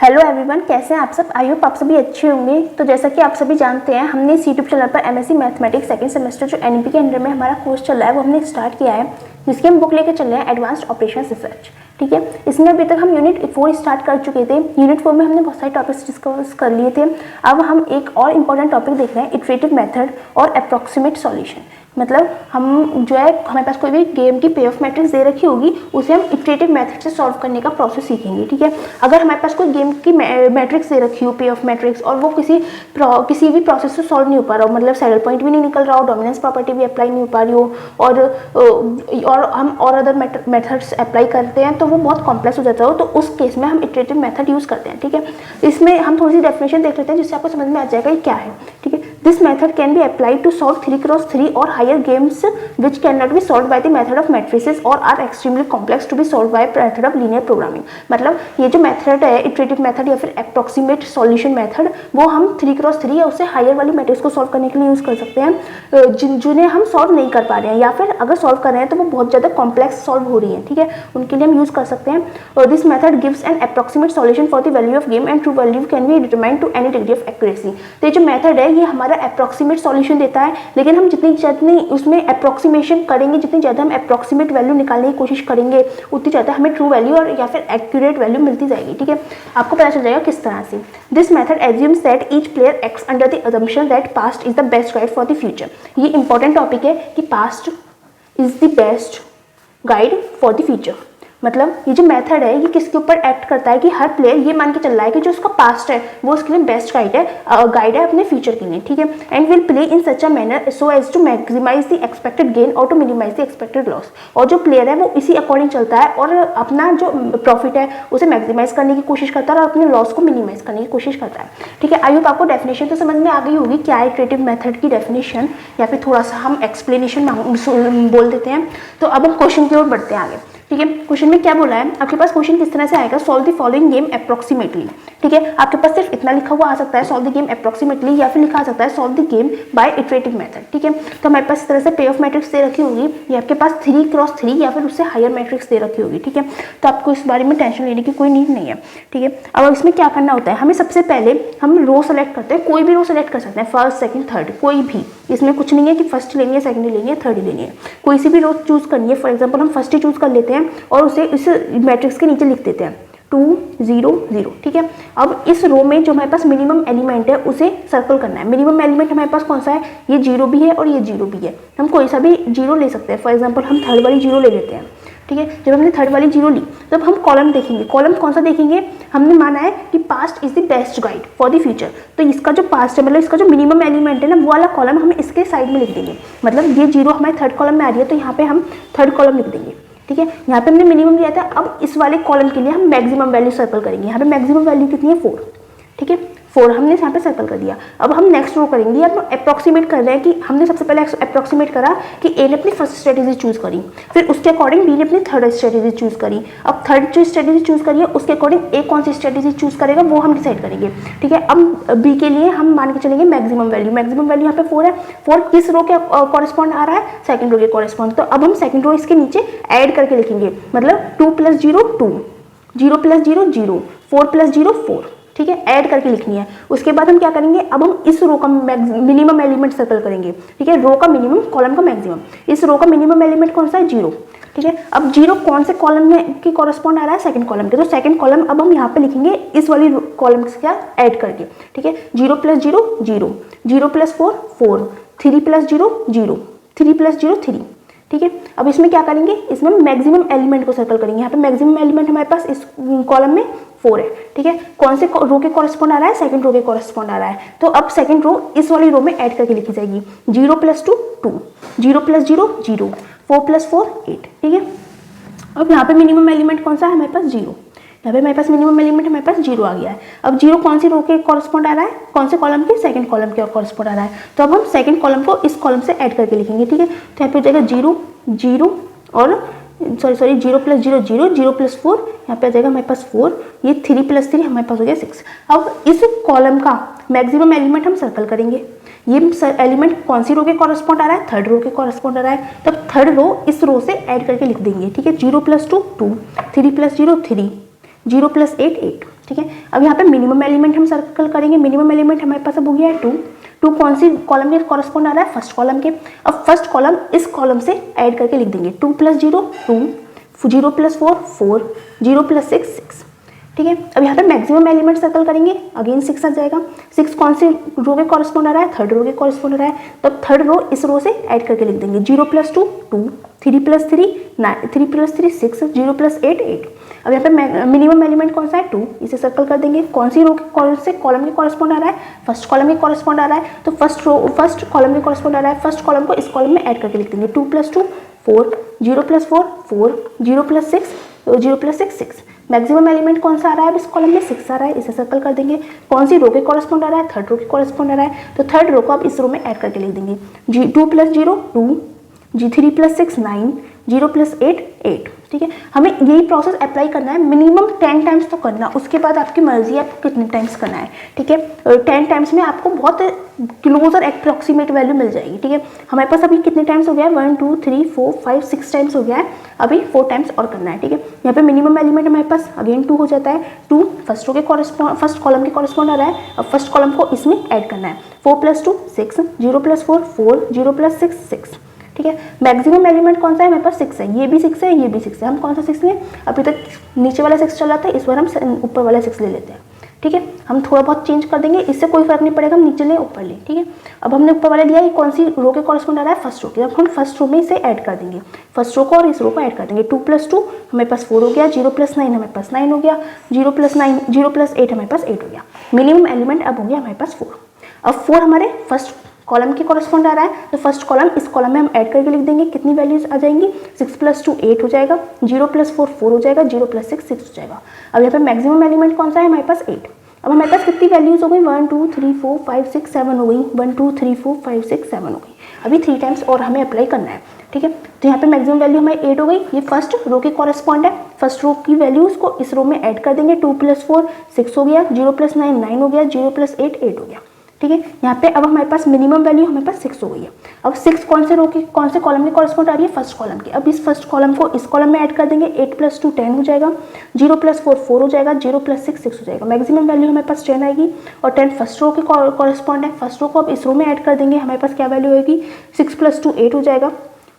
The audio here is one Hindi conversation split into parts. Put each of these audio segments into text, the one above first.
हेलो एवरीवन, कैसे हैं आप सब। आई होप आप सभी अच्छे होंगे। तो जैसा कि आप सभी जानते हैं, हमने इस यूट्यूब चैनल पर एमएससी मैथमेटिक्स सेकंड सेमेस्टर जो एनईपी के अंडर में हमारा कोर्स चल रहा है वो हमने स्टार्ट किया है, जिसकी हम बुक लेकर चल रहे हैं एडवांस्ड ऑपरेशन रिसर्च। ठीक है, इसमें अभी तक हम यूनिट 4 स्टार्ट कर चुके थे। यूनिट 4 में हमने बहुत सारे टॉपिक्स डिस्कस कर लिए थे। अब हम एक और इम्पॉर्टेंट टॉपिक देख रहे हैं, इटरेटिव मेथड और अप्रॉक्सीमेट सॉल्यूशन। मतलब हम जो है, हमारे पास कोई भी गेम की पे ऑफ मैट्रिक्स दे रखी होगी, उसे हम इटरेटिव मेथड से सॉल्व करने का प्रोसेस सीखेंगे। ठीक है, अगर हमारे पास कोई गेम की मैट्रिक्स दे रखी हो, पे ऑफ मैट्रिक्स, और वो किसी भी प्रोसेस से सॉल्व नहीं हो पा रहा हो, मतलब सैडल पॉइंट भी नहीं निकल रहा हो, डोमिनेंस प्रॉपर्टी भी अप्लाई नहीं हो पा रही हो, और हम और अदर मेथड्स अप्लाई करते हैं तो वो बहुत कॉम्प्लेक्स हो जाता हो, तो उस केस में हम इटरेटिव मेथड यूज़ करते हैं। ठीक है, इसमें हम थोड़ी सी डेफिनेशन देख लेते हैं जिससे आपको समझ में आ जाएगा ये क्या है। ठीक है, this method can be applied to solve 3x3 और higher games which cannot be solved by the method of matrices or are extremely complex to be solved by method of linear programming। मतलब ये जो मेथड है, इटरेटिव मेथड या फिर अप्रोक्सीमेट सॉल्यूशन मेथड, वो हम 3x3 या उससे हायर वाली मैट्रिक्स को सॉल्व करने के लिए यूज़ कर सकते हैं, जिन्हें हम सॉल्व नहीं कर पा रहे हैं, या फिर अगर सॉल्व कर रहे हैं तो वो बहुत ज़्यादा कॉम्प्लेक्स सॉल्व हो रही है। ठीक है, उनके लिए हम यूज़ कर सकते हैं। This method gives an approximate solution for the value of game and true value can be determined to any degree of accuracy. तो ये जो मेथड है ये हमारा अप्रोक्सीमेट सॉल्यूशन देता है, लेकिन हम जितनी उसमें अप्रोक्सीमेशन करेंगे, जितनी ज़्यादा हम अप्रोक्सीमेट वैल्यू निकालने की कोशिश करेंगे, उतनी ज़्यादा हमें ट्रू वैल्यू और या फिर एक्यूरेट वैल्यू मिलती जाएगी। ठीक है, आपको पता चल जाएगा किस तरह से। This method assumes that each player acts under the assumption that past is the best guide for the future. ये इंपॉर्टेंट टॉपिक है कि past is the best guide for the future. मतलब ये जो मेथड है ये किसके ऊपर एक्ट करता है कि हर प्लेयर ये मान के चल रहा है कि जो उसका पास्ट है वो उसके लिए बेस्ट गाइड है अपने फ्यूचर के लिए। ठीक है, and will play in such a manner so as to maximise the expected gain और to minimise the expected loss. और जो प्लेयर है वो इसी अकॉर्डिंग चलता है और अपना जो प्रॉफिट है उसे मैक्सिमाइज करने की कोशिश करता है और अपने लॉस को मिनिमाइज करने की कोशिश करता है। ठीक है, आई होप आपको डेफिनेशन तो समझ में आ गई होगी क्या है इटरेटिव मेथड की डेफिनेशन, या फिर थोड़ा सा हम एक्सप्लेनेशन बोल देते हैं। तो अब हम क्वेश्चन की ओर बढ़ते हैं आगे। ठीक है, क्वेश्चन में क्या बोला है आपके पास, क्वेश्चन किस तरह से आएगा, solve the following game approximately. ठीक है, आपके पास सिर्फ इतना लिखा हुआ आ सकता है, सॉल्व द गेम अप्रोक्सीमेटली, या फिर लिखा आ सकता है solve the game by iterative method. ठीक है, तो हमारे पास इस तरह से पे ऑफ मैट्रिक्स दे रखी होगी, ये आपके पास 3x3 या फिर उससे हायर मैट्रिक्स दे रखी होगी। ठीक है, तो आपको इस बारे में टेंशन लेने की कोई नीड नहीं है। ठीक है, अब इसमें क्या करना होता है, हमें सबसे पहले हम रो सेलेक्ट करते हैं, कोई भी रो सेलेक्ट कर सकते हैं, फर्स्ट सेकंड थर्ड, कोई भी, इसमें कुछ नहीं है कि फर्स्ट लेनी है, सेकंड लेनी है, थर्ड लेनी है, कोई सी भी रो चूज करनी है। फॉर एग्जाम्पल हम फर्स्ट ही चूज कर लेते हैं और उसे इस मैट्रिक्स के नीचे लिख देते हैं 2 0 0। ठीक है, अब इस रो में जो हमारे पास मिनिमम एलिमेंट है उसे सर्कल करना है। मिनिमम एलिमेंट हमारे पास कौन सा है, ये 0 भी है और ये 0 भी है, हम कोई सा भी 0 ले सकते हैं। फॉर एग्जांपल हम थर्ड वाली 0 ले लेते हैं। ठीक है, जब हमने थर्ड वाली 0 ली तब हम कॉलम देखेंगे, कॉलम कौन सा देखेंगे, हमने माना है कि past is the best guide for the future, तो इसका जो पास्ट है, मतलब इसका जो मिनिमम एलिमेंट है ना, वो वाला कॉलम हम इसके साइड में लिख देंगे। मतलब ये 0 हमारे थर्ड कॉलम में आ रही है तो यहाँ पे हम थर्ड कॉलम लिख देंगे। ठीक है, यहाँ पे हमने मिनिमम लिया था, अब इस वाले कॉलम के लिए हम मैक्सिमम वैल्यू सर्कल करेंगे। यहाँ पे मैक्सिमम वैल्यू कितनी है, 4। ठीक है, 4 हमने यहाँ पे सर्कल कर दिया। अब हम नेक्स्ट रो करेंगे, अब अप्रोक्सीमेट कर रहे हैं कि हमने सबसे पहले अप्रोक्सीमेट करा कि ए ने अपनी फर्स्ट स्ट्रेटेजी चूज करी, फिर उसके अकॉर्डिंग बी ने अपनी थर्ड स्ट्रेटेजी चूज करी। अब थर्ड जो स्ट्रेटेजी चूज करी है उसके अकॉर्डिंग ए कौन सी स्ट्रेटेजी चूज करेगा वो हम डिसाइड करेंगे। ठीक है, अब बी के लिए हम मान के चलेंगे मैक्सिमम वैल्यू, मैक्सिमम वैल्यू यहाँ पे 4 है, 4 किस रो के कॉरेस्पॉन्ड आ रहा है, सेकंड रो के कॉरेस्पॉन्ड। तो अब हम सेकंड रो इसके नीचे ऐड करके लिखेंगे, मतलब 2 + 0 2, 0 + 0 0, 4 + 0 4। ठीक है, ऐड करके लिखनी है। उसके बाद हम क्या करेंगे, अब हम इस रो का मिनिमम एलिमेंट सर्कल करेंगे। ठीक है, रो का मिनिमम, कॉलम का मैक्सिमम। इस रो का मिनिमम एलिमेंट कौन सा है, 0। ठीक है, अब 0 कौन से कॉलम में की कॉरेस्पॉन्ड आ रहा है, सेकंड कॉलम के, तो सेकंड कॉलम अब हम यहाँ पे लिखेंगे इस वाली कॉलम के साथ ऐड करके। ठीक है, 0 + 0 0, 0 + 4 4, 3 + 0 0, 3 + 0 3। ठीक है, अब इसमें क्या करेंगे, इसमें मैक्सिमम एलिमेंट को सर्कल करेंगे। यहाँ पे मैक्सिमम एलिमेंट हमारे पास इस कॉलम में 4 है। ठीक है, कौन से रो के कॉरेस्पॉन्ड आ रहा है, सेकंड रो के कॉरेस्पॉन्ड आ रहा है, तो अब सेकंड रो इस वाली रो में ऐड करके लिखी जाएगी। 0 + 2 2, 0 + 0 0, 4 + 4 8। ठीक है, अब यहाँ पे मिनिमम एलिमेंट कौन सा है हमारे पास, 0। यहाँ पे हमारे पास मिनिमम एलिमेंट हमारे पास 0 आ गया है। अब 0 कौन सी रो के कॉरेस्पॉन्ड आ रहा है, कौन से कॉलम के, सेकंड कॉलम के कॉरेस्पॉन्ड आ रहा है, तो अब हम सेकंड कॉलम को इस कॉलम से ऐड करके लिखेंगे। ठीक है, तो यहाँ पे हो जाएगा 0 0 और 0 + 0 0, 0 + 4 यहाँ पे आ जाएगा हमारे पास 4, ये 3 + 3 हमारे पास हो गया 6। अब इस कॉलम का मैक्सिमम एलिमेंट हम सर्कल करेंगे। ये एलिमेंट कौन सी रो के कॉरेस्पॉन्ड आ रहा है, थर्ड रो के कॉरेस्पॉन्ड आ रहा है, तब थर्ड रो इस रो से ऐड करके लिख देंगे। ठीक है, 0 + 2 2, 3 + 0 3, 0 + 8 8। ठीक है। अब यहाँ पे मिनिमम एलिमेंट हम सर्कल करेंगे। मिनिमम एलिमेंट हमारे पास अब हो गया है 2। 2 कौन सी कॉलम के कॉरस्पॉन्ड आ रहा है? फर्स्ट कॉलम के। अब फर्स्ट कॉलम इस कॉलम से ऐड करके लिख देंगे 2 + 0 2, 0 + 4 4, 0 + 6 6, ठीक है। अब यहाँ पे मैक्सिमम एलिमेंट सर्कल करेंगे, अगेन 6 आ जाएगा। 6 कौन सी रो के कॉरस्पॉन्ड आ रहा है? थर्ड रो के कॉरस्पॉन्ड आ रहा है, तो थर्ड रो इस रो से ऐड करके लिख देंगे 0 + 2 2, 3 + 3 9, 3 + 3 6, 0 + 8 8। अब यहाँ पे मिनिमम एलिमेंट कौन सा है? 2, इसे सर्कल कर देंगे। कौन सी रो के कौन से कॉलम के कॉरस्पॉन्ड आ रहा है? फर्स्ट कॉलम के कॉरस्पॉन्ड आ रहा है, तो फर्स्ट कॉलम के कॉरस्पॉन्ड आ रहा है, फर्स्ट कॉलम को इस कॉलम में ऐड करके लिख देंगे 2 + 2 4, 0 + 4 4, 0 + 6 0 + 6 6। मैक्सिमम एलिमेंट कौन सा आ रहा है? अब इस कॉलम में 6 आ रहा है, इसे सर्कल कर देंगे। कौन सी रो के कॉरस्पॉन्ड आ रहा है? थर्ड रो के कॉरस्पॉन्ड आ रहा है, तो थर्ड रो को अब इस रो में ऐड करके लिख देंगे 2 + 0 2, 3 + 6 9, 0 + 8 8, ठीक है। हमें यही प्रोसेस अप्लाई करना है, मिनिमम 10 टाइम्स तो करना, उसके बाद आपकी मर्जी है आपको कितने टाइम्स करना है, ठीक है। 10 टाइम्स में आपको बहुत क्लोजर अप्रॉक्सीमेट वैल्यू मिल जाएगी, ठीक है। हमारे पास अभी कितने टाइम्स हो गया है? 1 2 3 4 5 6 टाइम्स हो गया है, अभी 4 टाइम्स और करना है, ठीक है। यहाँ पे मिनिमम एलिमेंट हमारे पास अगेन 2 हो जाता है। 2 फर्स्ट रो के फर्स्ट कॉलम के कॉरस्पॉन्ड आ रहा है, अब फर्स्ट कॉलम को इसमें ऐड करना है। 4 + 2 6, 0 + 4 4, 0 + 6 6, ठीक है। मैक्सिमम एलिमेंट कौन सा है? मेरे पास 6 है, ये भी 6 है, ये भी 6 है। हम कौन सा 6 लें? अभी तक नीचे वाला 6 चल रहा था, इस बार हम ऊपर वाला 6 ले लेते हैं, ठीक है। हम थोड़ा बहुत चेंज कर देंगे, इससे कोई फर्क नहीं पड़ेगा, हम नीचे लें ऊपर लें, ठीक है। अब हमने ऊपर वाला लिया, ये कौन सी रो के कॉरस्पॉन्ड आ रहा है? फर्स्ट रो के। अब हम फर्स्ट रो में इसे ऐड कर देंगे, फर्स्ट रो को और इस रो को ऐड कर देंगे। 2 + 2 हमारे पास 4 हो गया, 0 + 9 हमारे पास 9 हो गया, 0 + 9 0 + 8 हमारे पास 8 हो गया। मिनिमम एलिमेंट अब हो गया हमारे पास 4। अब 4 हमारे फर्स्ट कॉलम के कॉरस्पॉन्ड आ रहा है, तो फर्स्ट कॉलम इस कॉलम में हम ऐड करके लिख देंगे। कितनी वैल्यूज आ जाएंगी? 6 + 2 8 हो जाएगा, 0 + 4 4 हो जाएगा, 0 + 6 6 हो जाएगा। अब यहाँ पे मैक्सिमम एलिमेंट कौन सा है? हमारे पास 8। अब हमारे पास कितनी वैल्यूज हो गई? 1 2 3 4 5 6 7 हो गई, 1 2 3 4 5 6 7 हो गई। अभी 3 टाइम्स और हमें अप्लाई करना है, ठीक है। तो यहाँ पे मैक्सिमम वैल्यू हमारी 8 हो गई, ये फर्स्ट रो के कॉरस्पॉन्ड है। फर्स्ट रो की वैल्यूज को इस रो में ऐड कर देंगे। 2 + 4 6 हो गया, 0 + 9 9 हो गया, 0 + 8 8 हो गया, ठीक है। यहाँ पे अब हमारे पास मिनिमम वैल्यू हमारे पास 6 हो गई है। अब 6 कौन से रो की कौन से कॉलम के कॉरस्पॉन्ड आ रही है? फर्स्ट कॉलम की। अब इस फर्स्ट कॉलम को इस कॉलम में ऐड कर देंगे। 8 + 2 10 हो जाएगा, 0 + 4 4 हो जाएगा, 0 + 6 6 हो जाएगा। मैक्सिमम वैल्यू हमारे पास 10 आएगी और 10 फर्स्ट रो के कॉरस्पॉन्ड है। फर्स्ट रो को अब इस रो में ऐड कर देंगे, हमारे पास क्या वैल्यू होगी? 6 + 2 8 हो जाएगा,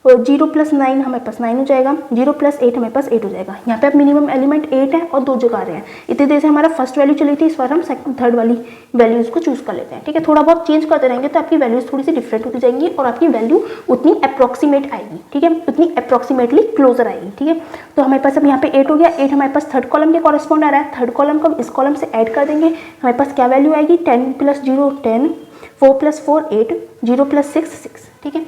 और 0 + 9 हमारे पास 9 हो जाएगा, 0 + 8 हमारे पास 8 हो जाएगा। यहाँ पे अब मिनिमम एलिमेंट 8 है और 2 जगह आ रहे हैं। इतनी देर से हमारा फर्स्ट वैल्यू चली थी, इस बार हम सेकंड थर्ड वाली वैल्यूज को चूज कर लेते हैं, ठीक है। थोड़ा बहुत चेंज करते रहेंगे तो आपकी वैल्यूज थोड़ी सी डिफरेंट होती जाएंगी और आपकी वैल्यू उतनी अप्रॉक्सीमेट आएगी, ठीक है, उतनी अप्रॉक्सीमेटली क्लोजर आएगी, ठीक है। तो हमारे पास अब यहाँ पे 8 हो गया। 8 हमारे पास थर्ड कॉलम के कॉरस्पॉन्ड आ रहा है, थर्ड कॉलम को इस कॉलम से ऐड कर देंगे। हमारे पास क्या वैल्यू आएगी? 10 + 0 10, 4 + 4 8, 0 + 6 6, ठीक है।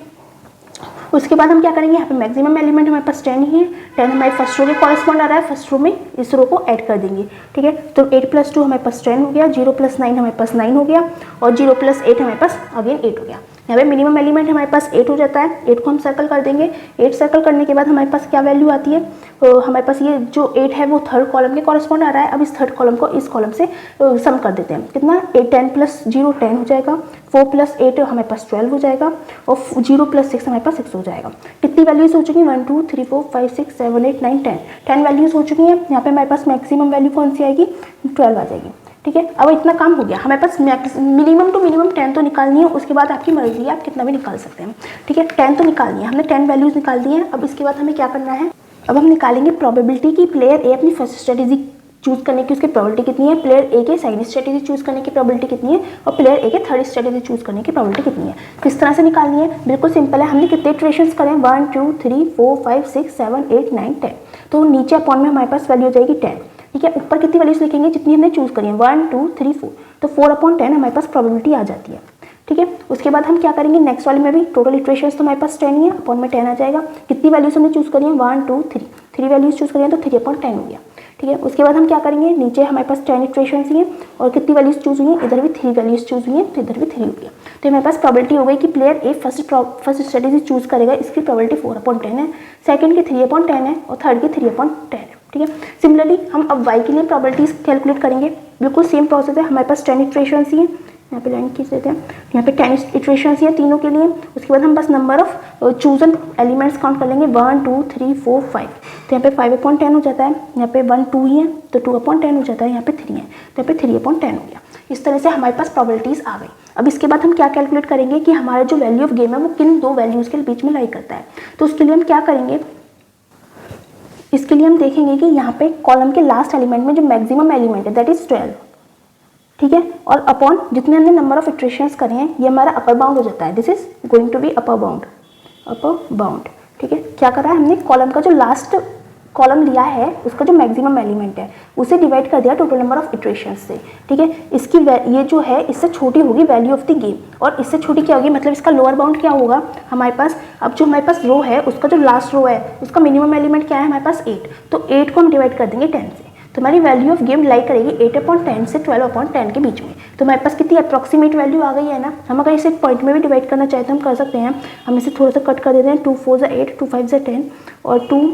उसके बाद हम क्या करेंगे? यहाँ पे मैक्सिमम एलिमेंट हमारे पास 10 ही है। 10 हमारे फर्स्ट रो के कॉरस्पॉन्ड आ रहा है, फर्स्ट रो में इस रो को ऐड कर देंगे, ठीक है। तो 8 + 2 हमारे पास 10 हो गया, 0 + 9 हमारे पास 9 हो गया और 0 + 8 हमारे पास अगेन 8 हो गया। यहाँ पे मिनिमम एलिमेंट हमारे पास 8 हो जाता है। 8 को हम सर्कल कर देंगे। 8 सर्कल करने के बाद हमारे पास क्या वैल्यू आती है? तो हमारे पास ये जो 8 है वो थर्ड कॉलम के कॉरस्पॉन्ड आ रहा है। अब इस थर्ड कॉलम को इस कॉलम से सम कर देते हैं। कितना? 10 + 0 10 हो जाएगा, 4 + 8 हमारे पास 12 हो जाएगा और 0 + 6 हमारे पास 6 हो जाएगा। कितनी वैल्यूज हो चुकी हैं? 1 2 3 4 5 6 7 8 9 10 10 वैल्यूज हो चुकी हैं। यहाँ पे हमारे पास मैक्सिमम वैल्यू कौन सी आएगी? 12 आ जाएगी, ठीक है। अब इतना काम हो गया। हमारे पास मिनिमम टू मिनिमम 10 तो निकालनी है, उसके बाद आपकी मर्जी है, आप कितना भी निकाल सकते हैं, ठीक है। 10 तो निकालनी है, हमने 10 वैल्यूज निकाल दी हैं। अब इसके बाद हमें क्या करना है? अब हम निकालेंगे प्रोबेबिलिटी की प्लेयर ए अपनी फर्स्ट स्ट्रेटेजी चूज करने की उसकी प्रोबेबिलिटी कितनी है, प्लेयर ए के सेकंड स्ट्रेटेजी चूज करने की प्रोबेबिलिटी कितनी है और प्लेयर ए के थर्ड स्ट्रेटेजी चूज करने की प्रोबेबिलिटी कितनी है। किस तरह से निकालनी है? बिल्कुल सिंपल है। हमने कितने इटरेशंस करें? 1 2 3 4 5 6 7 8 9 10। तो नीचे अपॉन में हमारे पास वैल्यू हो जाएगी 10, ठीक है। ऊपर कितनी वैल्यूज लिखेंगे? जितनी हमने चूज करी है, 1 2 3 4, तो 4/10 हमारे पास प्रोबेबिलिटी आ जाती है, ठीक है। उसके बाद हम क्या करेंगे? नेक्स्ट वाले में भी टोटल इटरेशंस तो हमारे पास 10 ही है, अपॉन में 10 आ जाएगा। कितनी वैल्यूज हमने चूज करी है? 1 2 3, 3 वैल्यूज चूज करी है तो 3/10 हो गया, ठीक है। उसके बाद हम क्या करेंगे? नीचे हमारे पास 10 इटरेशंस ही हैं और कितनी वैल्यूज चूज हुई हैं? इधर भी 3 वैल्यूज चूज हुई हैं तो इधर भी 3 हो गया। तो हमारे पास प्रोबेबिलिटी हो गई कि प्लेयर ए फर्स्ट स्ट्रेटेजी चूज करेगा, इसकी प्रोबेबिलिटी 4/10 है, सेकंड की 3/10 है और थर्ड की 3/10 है, ठीक है। सिमिलरली हम अब y के लिए प्रोबेबिलिटीज कैलकुलेट करेंगे। बिल्कुल सेम प्रोसेस है। हमारे पास 10 इटरेशंस ही हैं, यहाँ पे लाइन खींच देते हैं। यहाँ पे 10 इटरेशंस हैं तीनों के लिए। उसके बाद हम बस number of chosen elements count कर लेंगे 1 2 3 4 5। तो यहाँ पे 5/10 हो जाता है, यहाँ पे 1 2 ही है तो 2/10 हो जाता है, यहाँ पे 3 है तो यहाँ पे 3/10 हो गया। इस तरह से हमारे पास प्रोबेबिलिटीज़ आ गई। अब इसके बाद हम क्या कैलकुलेट करेंगे कि हमारा जो वैल्यू ऑफ गेम है वो किन दो वैल्यूज़ के बीच में लाई करता है। तो उसके लिए हम क्या करेंगे, इसके लिए हम देखेंगे कि यहाँ पे कॉलम के लास्ट एलिमेंट में जो मैक्सिमम एलिमेंट है दैट इज 12, ठीक है, और अपॉन जितने हमने नंबर ऑफ इटरेशंस करे हैं ये हमारा अपर बाउंड हो जाता है। This is going to be upper bound, ठीक है। क्या करा है हमने, कॉलम का जो लास्ट कॉलम लिया है उसका जो मैक्सिमम एलिमेंट है उसे डिवाइड कर दिया टोटल नंबर ऑफ इटरेशंस से, ठीक है। इसकी ये जो है इससे छोटी होगी वैल्यू ऑफ द गेम, और इससे छोटी क्या होगी, मतलब इसका लोअर बाउंड क्या होगा हमारे पास। अब जो हमारे पास रो है उसका जो लास्ट रो है उसका मिनिमम एलिमेंट क्या है हमारे पास 8, तो 8 को हम डिवाइड कर देंगे 10 से, तो हमारी वैल्यू ऑफ गेम लाई करेगी 8/10 से 12/10 के बीच में। तो हमारे पास कितनी अप्रॉक्सीमेट वैल्यू आ गई है ना। हम अगर इसे पॉइंट में भी डिवाइड करना चाहते हैं हम कर सकते हैं। हम इसे थोड़ा सा कट कर देते हैं, 2 4 = 8, 2 5 = 10 और 2,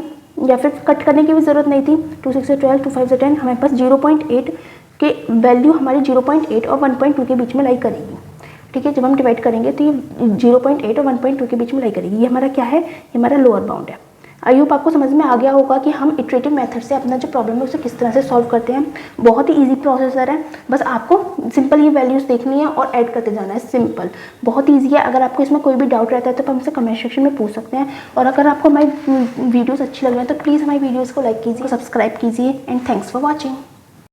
या फिर कट करने की भी ज़रूरत नहीं थी, 2 6 = 12, 2 5 = 10। हमारे पास 0.8 के वैल्यू हमारी 0.8 और 1.2 के बीच में लाई करेगी, ठीक है। जब हम डिवाइड करेंगे तो ये 0.8 और 1.2 के बीच में लाई करेगी। ये हमारा क्या है, ये हमारा लोअर बाउंड है। आई होप आपको समझ में आ गया होगा कि हम इटरेटिव मेथड से अपना जो प्रॉब्लम है उसे किस तरह से सॉल्व करते हैं। बहुत ही इजी प्रोसेसर है, बस आपको सिंपल ये वैल्यूज़ देखनी है और ऐड करते जाना है, सिंपल, बहुत इजी है। अगर आपको इसमें कोई भी डाउट रहता है तो आप हमसे कमेंट सेक्शन में पूछ सकते हैं। और अगर आपको हमारी वीडियोज़ अच्छी लग रही है तो प्लीज़ हमारी वीडियोज़ को लाइक कीजिए, सब्सक्राइब कीजिए एंड थैंक्स फॉर वॉचिंग।